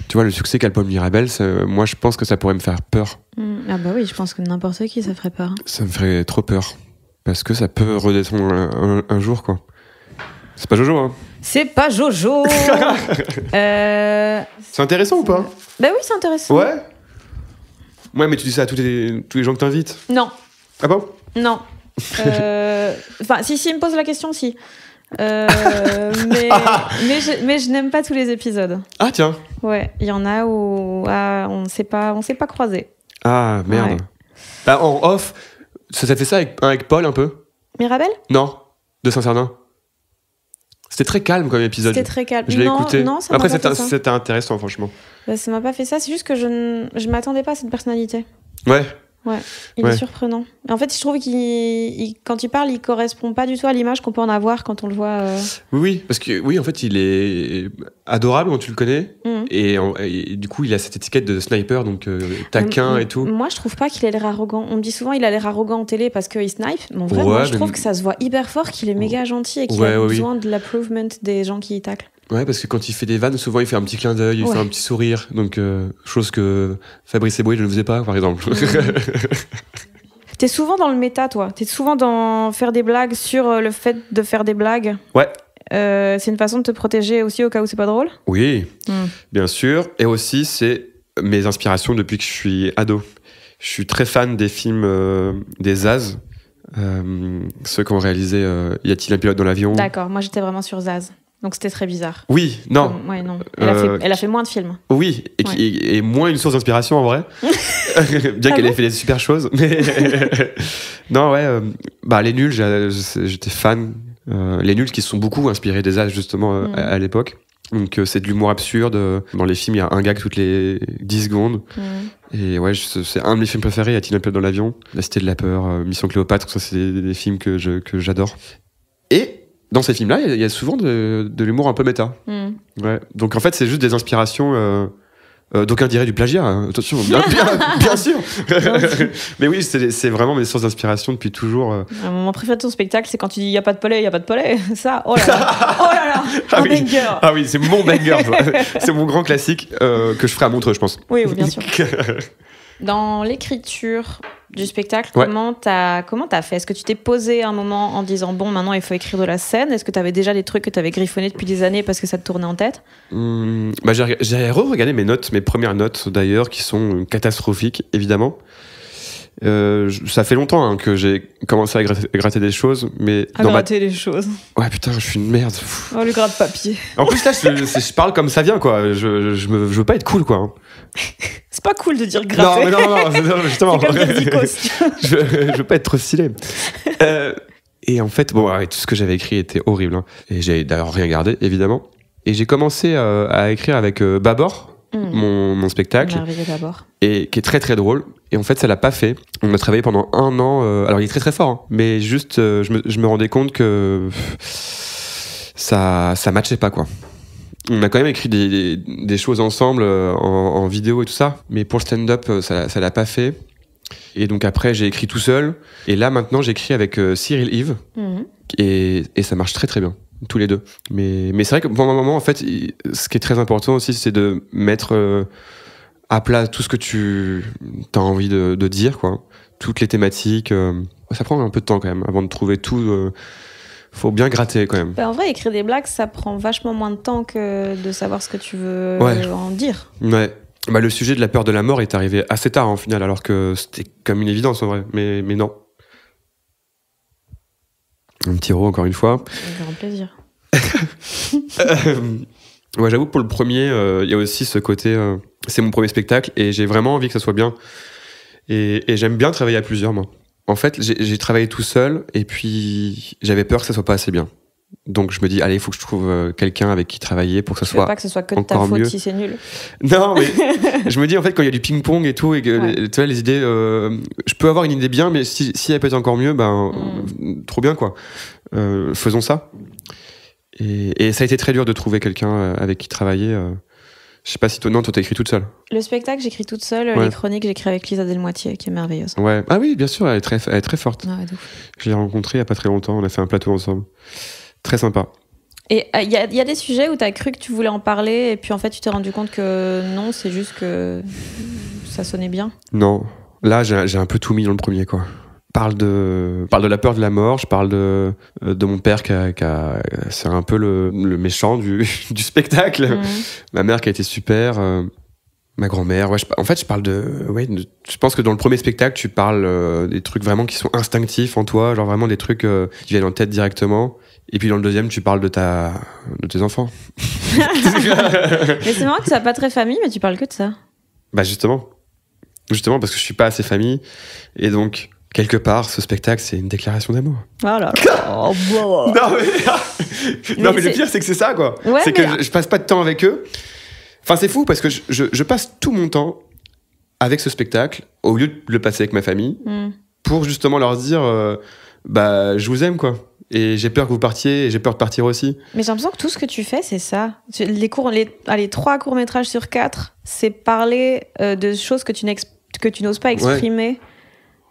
Tu vois, le succès qu'a le Paul Mirabel, moi je pense que ça pourrait me faire peur. Ah bah oui, je pense que n'importe qui, ça ferait peur. Ça me ferait trop peur. Parce que ça peut redescendre un jour, quoi. C'est pas Jojo, hein. C'est pas Jojo. C'est intéressant ou pas ? Bah oui, c'est intéressant. Ouais. Ouais, mais tu dis ça à tous les gens que t'invites ? Non. Ah bon ? Non. Enfin, si il me pose la question, si. Mais je n'aime pas tous les épisodes. Ah tiens. Ouais, il y en a où on s'est pas croisés. Ah merde. Ouais. Bah, en off, ça fait ça avec Paul un peu ? Mirabel ? Non, de Saint-Cernin. C'était très calme comme épisode. C'était très calme. Je l'ai écouté. Non, ça après, m'a pas fait ça. C'était intéressant, franchement. Bah, ça m'a pas fait ça. C'est juste que je m'attendais pas à cette personnalité. Ouais. Ouais, il est surprenant. En fait, je trouve quand il parle, il correspond pas du tout à l'image qu'on peut en avoir quand on le voit. Oui, parce que oui, en fait, il est adorable quand tu le connais, et du coup, il a cette étiquette de sniper, donc taquin et tout. Moi, je trouve pas qu'il a l'air arrogant. On me dit souvent il a l'air arrogant en télé parce qu'il snipe. Mais en vrai, moi, je trouve que ça se voit hyper fort qu'il est méga gentil et qu'il a besoin de l'approvement des gens qui y taclent. Ouais, parce que quand il fait des vannes, souvent il fait un petit clin d'œil, il fait un petit sourire, donc chose que Fabrice Eboué ne faisait pas, par exemple. T'es souvent dans le méta, toi. T'es souvent dans faire des blagues sur le fait de faire des blagues. Ouais. C'est une façon de te protéger aussi au cas où c'est pas drôle. Oui, bien sûr. Et aussi, c'est mes inspirations depuis que je suis ado. Je suis très fan des films des Zaz, ceux qui ont réalisé Y a-t-il un pilote dans l'avion ? D'accord, moi j'étais vraiment sur Zaz. Donc c'était très bizarre. Oui, non. Ouais, non. Elle a fait moins de films. Oui, et moins une source d'inspiration en vrai. Bien qu'elle ait fait des super choses. Mais non, ouais. Les Nuls, j'étais fan. Les Nuls qui se sont beaucoup inspirés des As justement à l'époque. Donc c'est de l'humour absurde. Dans les films, il y a un gag toutes les 10 secondes. Et ouais, c'est un de mes films préférés. Y a-t-il un pilote dans l'avion ? La Cité de la peur, Mission Cléopâtre, ça c'est des films que j'adore. Et dans ces films-là, il y a souvent de l'humour un peu méta. Ouais. Donc en fait, c'est juste des inspirations. D'aucuns diraient du plagiat, hein. Attention, bien sûr. Mais oui, c'est vraiment mes sources d'inspiration depuis toujours. Mon préféré de ton spectacle, c'est quand tu dis il n'y a pas de Paulet, il n'y a pas de Paulet. Ça, oh là là, banger. Ah oui, c'est mon banger. C'est mon grand classique que je ferai à Montreux, je pense. Oui, bien sûr. Dans l'écriture du spectacle, comment t'as fait ? Est-ce que tu t'es posé un moment en disant bon, maintenant il faut écrire de la scène ? Est-ce que t'avais déjà des trucs que t'avais griffonnés depuis des années parce que ça te tournait en tête ? J'ai re-regardé mes premières notes d'ailleurs, qui sont catastrophiques évidemment. Ça fait longtemps hein, que j'ai commencé à gratter des choses, mais gratter les choses. Ouais putain, je suis une merde. Oh le gratte-papier. En plus là, je parle comme ça vient quoi. Je veux pas être cool quoi. Hein. C'est pas cool de dire gratter. Non, justement. C'est comme des icos. je veux pas être trop stylé. Et en fait, bon, tout ce que j'avais écrit était horrible. Hein. Et j'ai d'ailleurs rien gardé, évidemment. Et j'ai commencé à écrire avec Babor. Mon spectacle, et qui est très très drôle, et en fait ça l'a pas fait. On a travaillé pendant 1 an, alors il est très très fort hein, mais juste je me rendais compte que ça matchait pas quoi. On a quand même écrit des choses ensemble en vidéo et tout ça, mais pour le stand-up ça l'a pas fait. Et donc après j'ai écrit tout seul, et là maintenant j'écris avec Cyril Yves, et ça marche très très bien. Tous les deux. Mais c'est vrai que pour un moment, en fait, ce qui est très important aussi, c'est de mettre à plat tout ce que tu as envie de dire, quoi. Toutes les thématiques. Ça prend un peu de temps quand même avant de trouver tout. Faut bien gratter quand même. En vrai, écrire des blagues, ça prend vachement moins de temps que de savoir ce que tu veux en dire. Ouais. Bah, le sujet de la peur de la mort est arrivé assez tard en final, alors que c'était comme une évidence en vrai. Mais non. Un petit rot encore une fois. Avec grand plaisir. Ouais, j'avoue que pour le premier, il y a aussi ce côté. C'est mon premier spectacle et j'ai vraiment envie que ça soit bien. Et j'aime bien travailler à plusieurs, moi. En fait, j'ai travaillé tout seul et puis j'avais peur que ça soit pas assez bien. Donc je me dis, allez, il faut que je trouve quelqu'un avec qui travailler pour que ça soit. Pas que ce soit que de ta faute mieux. Si c'est nul. Non, mais je me dis en fait quand il y a du ping-pong et tout, et que tu vois, les idées, je peux avoir une idée bien, mais si elle peut être encore mieux, trop bien quoi. Faisons ça. Et ça a été très dur de trouver quelqu'un avec qui travailler. Je sais pas si toi t'as écrit toute seule. Le spectacle, j'écris toute seule. Les chroniques, j'écris avec Lisa Delmoitier, qui est merveilleuse. Ouais. Ah oui, bien sûr, elle est très forte. Ah, je l'ai rencontrée il y a pas très longtemps. On a fait un plateau ensemble. Très sympa. Et il y a des sujets où t'as cru que tu voulais en parler et puis en fait tu t'es rendu compte que non, c'est juste que ça sonnait bien. Non, là j'ai un peu tout mis dans le premier quoi. Je parle de la peur de la mort, je parle de mon père c'est un peu le méchant du spectacle. Ma mère qui a été super, ma grand-mère. Ouais, en fait je parle je pense que dans le premier spectacle tu parles des trucs vraiment qui sont instinctifs en toi, genre vraiment des trucs qui viennent en tête directement. Et puis dans le deuxième, tu parles de tes enfants. Mais c'est marrant que ça soit pas très famille, mais tu parles que de ça. Bah justement parce que je suis pas assez famille, et donc quelque part, ce spectacle, c'est une déclaration d'amour. Oh là là. Non mais le pire, c'est que c'est ça quoi. Ouais, c'est que je passe pas de temps avec eux. Enfin c'est fou parce que je passe tout mon temps avec ce spectacle au lieu de le passer avec ma famille pour justement leur dire je vous aime quoi. Et j'ai peur que vous partiez, et j'ai peur de partir aussi. Mais j'ai l'impression que tout ce que tu fais, c'est ça. Les 3 courts-métrages sur 4, c'est parler de choses que tu n'oses pas exprimer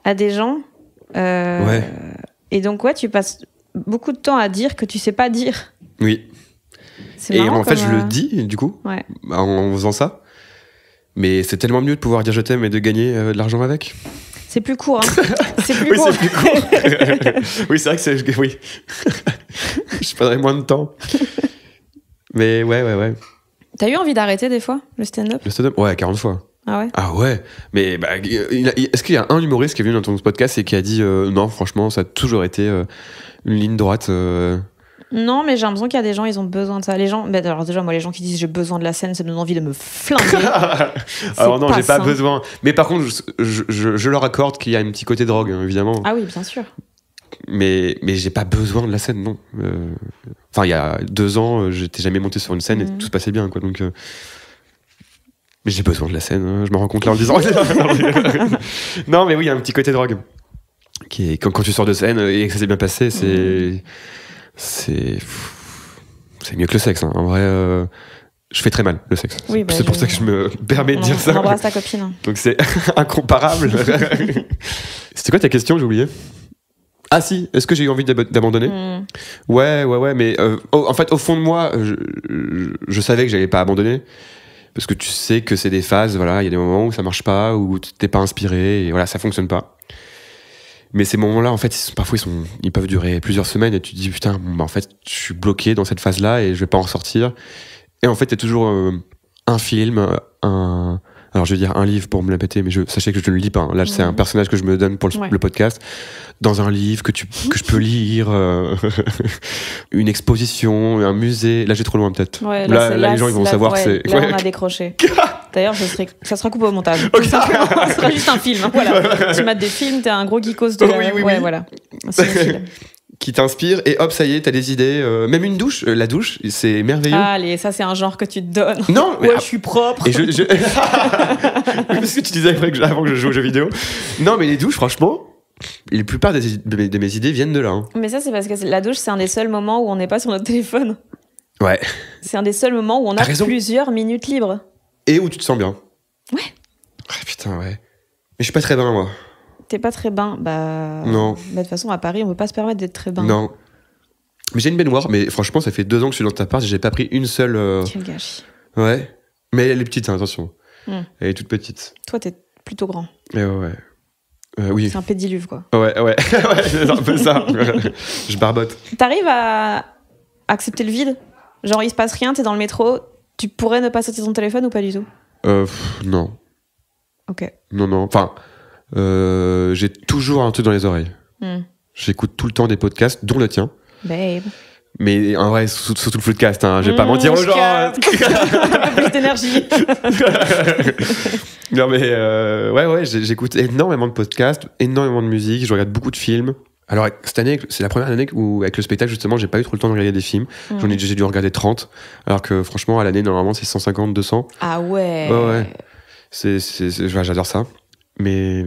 à des gens. Et donc, tu passes beaucoup de temps à dire que tu sais pas dire. Oui. C'est marrant, en fait, je le dis, du coup, en faisant ça. Mais c'est tellement mieux de pouvoir dire je t'aime et de gagner de l'argent avec. C'est plus court, hein. C'est plus court. C'est plus court. Oui, c'est vrai que c'est... Oui. Je perdrais moins de temps. Mais ouais. T'as eu envie d'arrêter des fois, le stand-up ? Le stand-up ? Ouais, 40 fois. Ah ouais ? Ah ouais. Mais est-ce qu'il y a un humoriste qui est venu dans ton podcast et qui a dit non, franchement, ça a toujours été une ligne droite Non, mais j'ai l'impression qu'il y a des gens, ils ont besoin de ça. Les gens, alors déjà, moi, les gens qui disent j'ai besoin de la scène, ça me donne envie de me flinguer. Alors non, j'ai pas besoin. Mais par contre, je leur accorde qu'il y a un petit côté drogue, évidemment. Ah oui, bien sûr. Mais j'ai pas besoin de la scène, non. Enfin, il y a 2 ans, j'étais jamais monté sur une scène et tout se passait bien, quoi. Donc, mais j'ai besoin de la scène. Hein. Je me rends compte là en le disant. Non, mais oui, il y a un petit côté drogue qui est quand tu sors de scène et que ça s'est bien passé, c'est mieux que le sexe. Hein. En vrai, je fais très mal le sexe. Oui, c'est pour ça que je me permets de dire ça. On embrasse ta copine. Donc c'est incomparable. C'était quoi ta question ? J'ai oublié. Ah si, est-ce que j'ai eu envie d'abandonner ? Ouais, mais en fait, au fond de moi, je savais que j'allais pas abandonner. Parce que tu sais que c'est des phases, voilà, il y a des moments où ça marche pas, où t'es pas inspiré, et voilà, ça fonctionne pas. Mais ces moments-là, en fait, parfois, ils peuvent durer plusieurs semaines, et tu te dis, putain, en fait, je suis bloqué dans cette phase-là, et je vais pas en sortir. Et en fait, il y a toujours un film, un Alors, je vais dire un livre pour me la péter, mais sachez que je ne le lis pas. Là, c'est un personnage que je me donne pour le podcast. Dans un livre que je peux lire, une exposition, un musée. Là, j'ai trop loin, peut-être. Ouais, là, les gens, ils vont savoir que c'est... Là, on a décroché. D'ailleurs, ça sera coupé au montage. Okay. Ça sera juste un film. Voilà. Tu mates des films, t'es un gros geekos de... Oui. Voilà. C'est qui t'inspire et hop, ça y est, t'as des idées. Même une douche, la douche, c'est merveilleux. Allez, ça c'est un genre que tu te donnes. Non, ouais, je suis propre. Et parce que tu disais avant que je joue aux jeux vidéo. Non, mais les douches, franchement, la plupart de mes idées viennent de là. Hein. Mais ça, c'est parce que la douche, c'est un des seuls moments où on n'est pas sur notre téléphone. Ouais. C'est un des seuls moments où on a plusieurs minutes libres. Et où tu te sens bien. Ouais. Ah putain, ouais. Mais je suis pas très bain, moi. T'es pas très bain, non. De toute façon, à Paris, on peut pas se permettre d'être très bain. Non. Mais j'ai une baignoire, mais franchement, ça fait 2 ans que je suis dans ta part et j'ai pas pris une seule. Quel gâchis. Ouais. Mais elle est petite, hein, attention. Elle est toute petite. Toi, t'es plutôt grand. Ouais. Oui. C'est un pédiluve, quoi. Ouais. Ouais, c'est un peu ça. Je barbote. T'arrives à accepter le vide? Genre, il se passe rien, t'es dans le métro, tu pourrais ne pas sortir ton téléphone ou pas du tout? Non. Ok. Non. Enfin. J'ai toujours un truc dans les oreilles. J'écoute tout le temps des podcasts, dont le tien. Babe. Mais en vrai, surtout le podcast, hein. Je vais pas mentir aux gens. Un peu plus d'énergie. Non mais ouais, j'écoute énormément de podcasts, énormément de musique, je regarde beaucoup de films. Alors cette année, c'est la première année où avec le spectacle justement, j'ai pas eu trop le temps de regarder des films. J'ai dû regarder 30, alors que franchement à l'année normalement c'est 150, 200. Ah ouais. Ouais. J'adore ça. Mais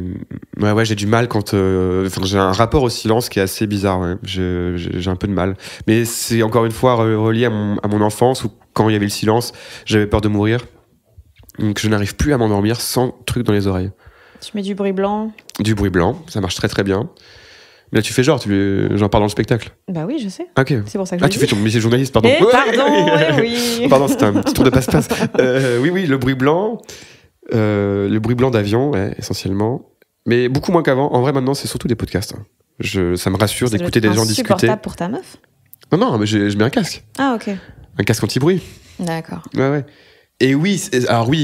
ouais, j'ai du mal quand j'ai un rapport au silence qui est assez bizarre. Ouais. J'ai un peu de mal. Mais c'est encore une fois relié à mon enfance où quand il y avait le silence, j'avais peur de mourir. Donc je n'arrive plus à m'endormir sans truc dans les oreilles. Tu mets du bruit blanc? Du bruit blanc, ça marche très très bien. Mais là tu fais genre, j'en parle dans le spectacle. Bah oui, je sais. Ok. C'est pour ça que je tu fais ton métier de journaliste, pardon. Oui. Pardon, c'était un petit tour de passe-passe. Oui, le bruit blanc. Le bruit blanc d'avion, ouais, essentiellement. Mais beaucoup moins qu'avant. En vrai, maintenant, c'est surtout des podcasts. Ça me rassure d'écouter des gens discuter. C'est insupportable pour ta meuf? Non, mais je mets un casque. Ah, ok. Un casque anti-bruit. D'accord. Ouais. Et oui,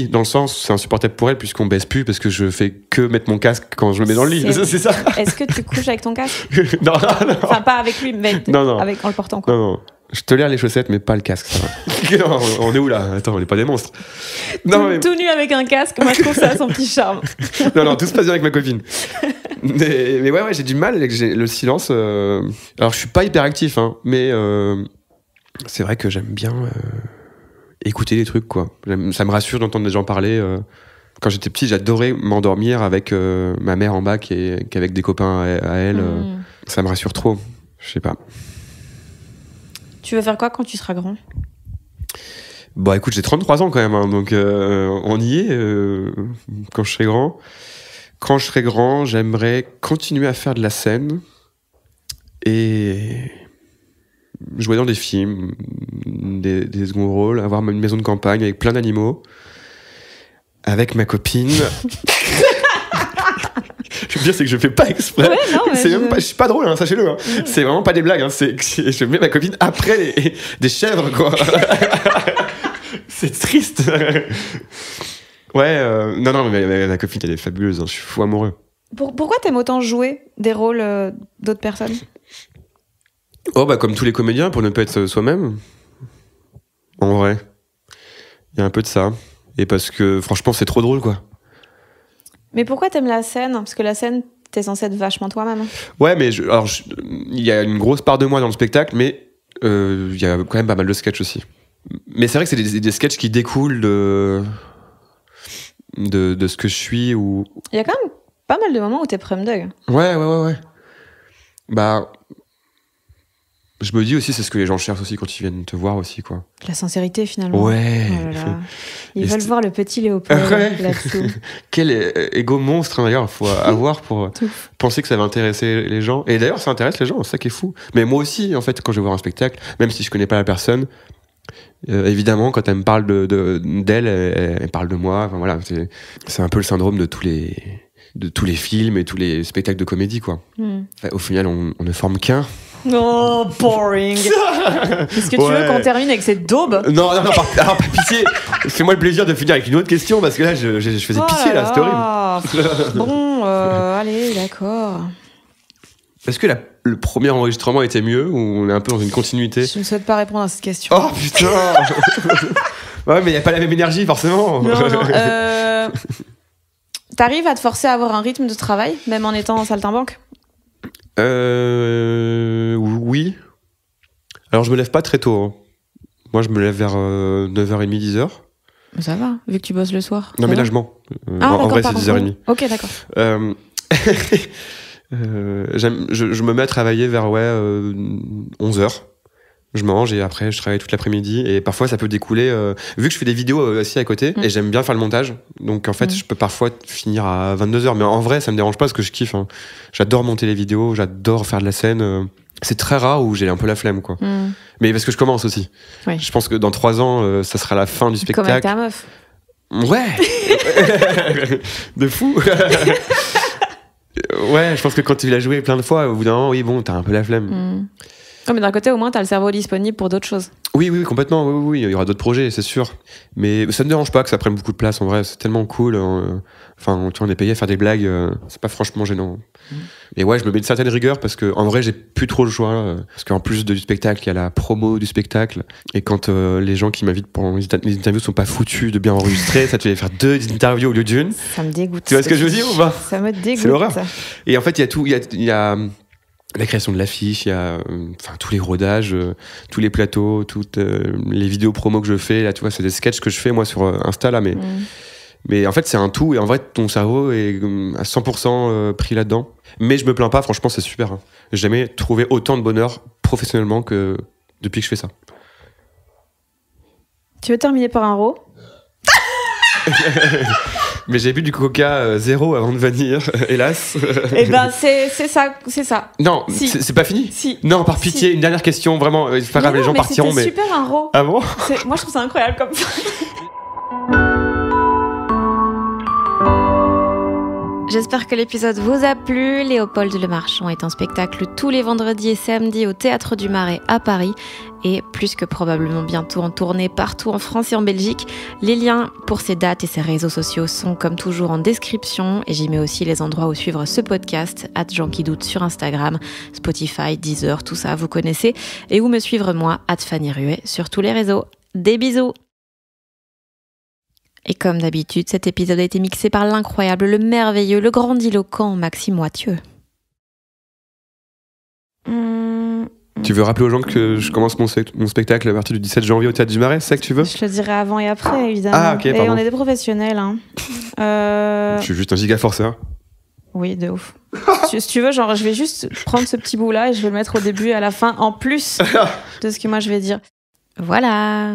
dans le sens, c'est insupportable pour elle puisqu'on baisse plus parce que je fais que mettre mon casque quand je le mets dans le lit. C'est ça. Est-ce que tu couches avec ton casque? Non. Enfin, pas avec lui, mais non. en le portant, quoi. Non. Je tolère les chaussettes, mais pas le casque, ça va. Non, on est où là? Attends, on n'est pas des monstres. Tout nu avec un casque, moi je trouve ça a son petit charme. Non, tout se passe bien avec ma copine. Mais ouais, j'ai du mal avec le silence. Alors, je suis pas hyper actif, hein, mais c'est vrai que j'aime bien écouter des trucs, quoi. Ça me rassure d'entendre des gens parler. Quand j'étais petit, j'adorais m'endormir avec ma mère en bas qui est avec des copains à elle. Ça me rassure trop. Je sais pas. Tu veux faire quoi quand tu seras grand? Bah écoute, j'ai 33 ans quand même, hein, donc on y est quand je serai grand. Quand je serai grand, j'aimerais continuer à faire de la scène et jouer dans des films, des seconds rôles, avoir une maison de campagne avec plein d'animaux, avec ma copine. Le pire, c'est que je fais pas exprès. Ouais, non, je suis pas drôle, hein, sachez-le. Hein. C'est vraiment pas des blagues. Hein. Je mets ma copine après des chèvres, quoi. C'est triste. Ouais, non, mais ma copine, elle est fabuleuse. Hein. Je suis fou amoureux. Pourquoi t'aimes autant jouer des rôles d'autres personnes? Oh, bah, comme tous les comédiens, pour ne pas être soi-même. En vrai. Il y a un peu de ça. Et parce que, franchement, c'est trop drôle, quoi. Mais pourquoi t'aimes la scène? Parce que la scène, t'es censé être vachement toi-même. Ouais, mais il y a une grosse part de moi dans le spectacle, mais il y a quand même pas mal de sketchs aussi. Mais c'est vrai que c'est des sketchs qui découlent de ce que je suis. Ou... Il y a quand même pas mal de moments où t'es prem-dug. Ouais. Bah... Je me dis aussi, c'est ce que les gens cherchent aussi quand ils viennent te voir aussi, quoi. La sincérité, finalement. Ouais. Oh là là. Ils veulent voir le petit Léopold là-dessous. Quel égo monstre, hein, d'ailleurs, il faut avoir pour penser que ça va intéresser les gens. Et d'ailleurs, ça intéresse les gens, c'est ça qui est fou. Mais moi aussi, en fait, quand je vais voir un spectacle, même si je connais pas la personne, évidemment, quand elle me parle d'elle, elle parle de moi. Enfin, voilà, c'est un peu le syndrome de tous les films et tous les spectacles de comédie, quoi. Enfin, au final, on ne forme qu'un. Oh, boring. Est-ce que tu veux qu'on termine avec cette daube? Non, par pitié. Fais-moi le plaisir de finir avec une autre question parce que là, je faisais pitié, là, c'était horrible. Bon, allez, d'accord. Est-ce que le premier enregistrement était mieux ou on est un peu dans une continuité? Je ne souhaite pas répondre à cette question. Oh putain. Ouais, mais il n'y a pas la même énergie, forcément. Non. T'arrives à te forcer à avoir un rythme de travail, même en étant en saltimbanque? Oui. Alors, je me lève pas très tôt. Hein. Moi, je me lève vers 9h30, 10h. Ça va, vu que tu bosses le soir. Non, ménagement. En vrai, c'est 10h30. Ok, d'accord. Je me mets à travailler vers 11h. Je mange et après je travaille toute l'après-midi et parfois ça peut découler vu que je fais des vidéos aussi à côté et j'aime bien faire le montage, donc en fait je peux parfois finir à 22h, mais en vrai ça me dérange pas parce que je kiffe, hein. J'adore monter les vidéos, j'adore faire de la scène, c'est très rare où j'ai un peu la flemme quoi. Mais parce que je commence aussi. Je pense que dans 3 ans ça sera la fin du spectacle. Comme avec ta meuf. Ouais. De fou. Ouais, je pense que quand tu l'as joué plein de fois, au bout d'un moment, oui, bon, t'as un peu la flemme. Oh, mais d'un côté, au moins, t'as le cerveau disponible pour d'autres choses. Oui, complètement. Oui, il y aura d'autres projets, c'est sûr. Mais ça ne me dérange pas que ça prenne beaucoup de place, en vrai. C'est tellement cool. Enfin, tu vois, on est payé à faire des blagues. C'est pas franchement gênant. Et ouais, je me mets une certaine rigueur parce que, en vrai, j'ai plus trop le choix. Parce qu'en plus du spectacle, il y a la promo du spectacle. Et quand les gens qui m'invitent pour les interviews sont pas foutus de bien enregistrer, ça te fait faire 2 interviews au lieu d'une. Ça me dégoûte. Tu vois ce que je veux dire ou pas? Ça me dégoûte. C'est l'horreur. Et en fait, il y a tout. Il y a la création de l'affiche, il y a tous les rodages, tous les plateaux, toutes les vidéos promo que je fais. Là, tu vois, c'est des sketchs que je fais moi sur Insta là, mais en fait c'est un tout et en vrai ton cerveau est à 100% pris là-dedans. Mais je me plains pas, franchement c'est super. Hein. J'ai jamais trouvé autant de bonheur professionnellement que depuis que je fais ça. Tu veux terminer par un ro? Mais j'ai bu du coca 0 avant de venir, hélas. Eh ben c'est ça. Non, si. c'est pas fini. Si. Non, par pitié, une dernière question, vraiment. C'est pas grave, les gens partiront. C'est super un ro. Ah bon? Moi je trouve ça incroyable comme ça. J'espère que l'épisode vous a plu. Léopold Le Marchand est en spectacle tous les vendredis et samedis au Théâtre du Marais à Paris et plus que probablement bientôt en tournée partout en France et en Belgique. Les liens pour ses dates et ses réseaux sociaux sont comme toujours en description et j'y mets aussi les endroits où suivre ce podcast, @JeanQuiDoute sur Instagram, Spotify, Deezer, tout ça vous connaissez, et où me suivre moi, @Fanny Ruet sur tous les réseaux. Des bisous! Et comme d'habitude, cet épisode a été mixé par l'incroyable, le merveilleux, le grandiloquent Maxime Wathieu. Tu veux rappeler aux gens que je commence mon spectacle à partir du 17 janvier au Théâtre du Marais, c'est ça que tu veux? Je le dirai avant et après, évidemment. Ah, ok, pardon. Et on est des professionnels. Hein. Je suis juste un giga forceur. Oui, de ouf. Si tu veux, genre, je vais juste prendre ce petit bout-là et je vais le mettre au début et à la fin, en plus de ce que moi je vais dire. Voilà.